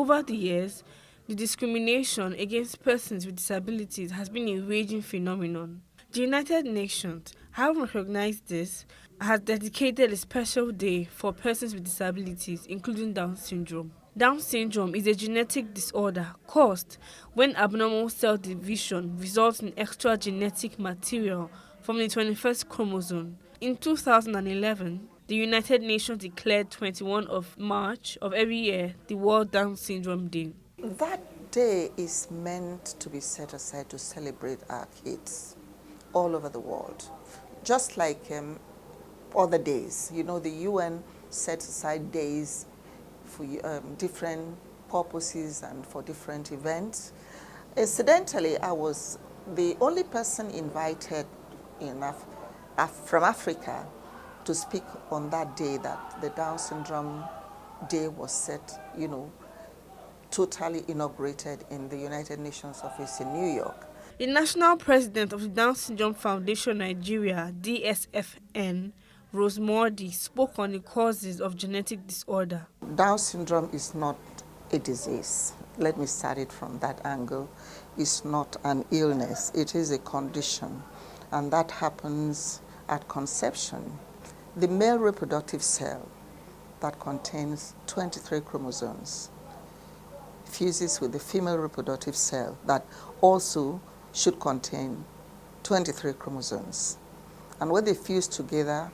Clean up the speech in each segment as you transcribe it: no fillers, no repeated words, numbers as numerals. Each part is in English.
over the years, the discrimination against persons with disabilities has been a raging phenomenon. The United Nations, having recognized this, has dedicated a special day for persons with disabilities, including Down syndrome. Down syndrome is a genetic disorder caused when abnormal cell division results in extra genetic material from the 21st chromosome. In 2011, the United Nations declared 21 of March of every year the World Down Syndrome Day. That day is meant to be set aside to celebrate our kids all over the world. Just like other days, the UN sets aside days for different purposes and for different events. Incidentally, I was the only person invited from Africa to speak on that day that the Down Syndrome Day was set, totally inaugurated in the United Nations office in New York. The national president of the Down Syndrome Foundation Nigeria, DSFN, Rose Mordi, spoke on the causes of genetic disorder. Down syndrome is not a disease. Let me start it from that angle. It's not an illness. It is a condition, and that happens at conception. The male reproductive cell that contains 23 chromosomes fuses with the female reproductive cell that also should contain 23 chromosomes. And when they fuse together,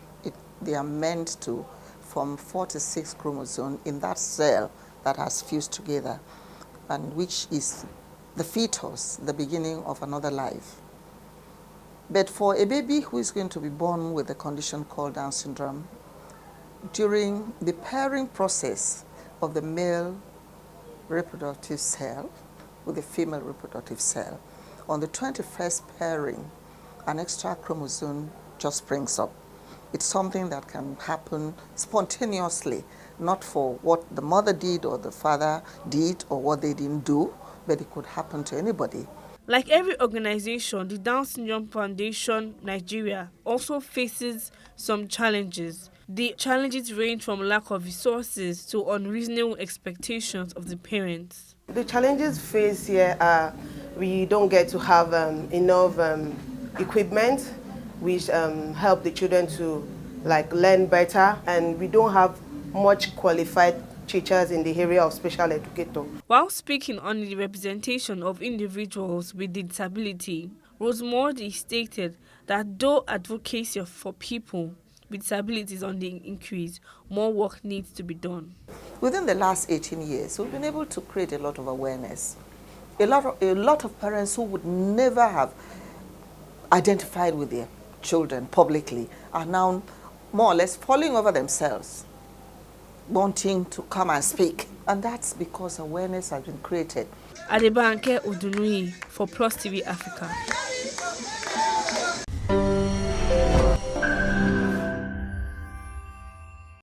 they are meant to form 46 chromosomes in that cell that has fused together, and which is the fetus, the beginning of another life. But for a baby who is going to be born with a condition called Down syndrome, during the pairing process of the male reproductive cell with the female reproductive cell, on the 21st pairing, an extra chromosome just springs up. It's something that can happen spontaneously, not for what the mother did or the father did or what they didn't do, but it could happen to anybody. Like every organization, the Down Syndrome Foundation Nigeria also faces some challenges. The challenges range from lack of resources to unreasonable expectations of the parents. The challenges faced here are we don't get to have enough equipment which help the children to learn better, and we don't have much qualified teachers in the area of special educator. While speaking on the representation of individuals with disability, Rose Mordi stated that though advocacy for people with disabilities is on the increase, more work needs to be done. Within the last 18 years, we've been able to create a lot of awareness. A lot of parents who would never have identified with their children publicly are now more or less falling over themselves, wanting to come and speak. And that's because awareness has been created. Adebanke Odunuyi for PlusTV Africa.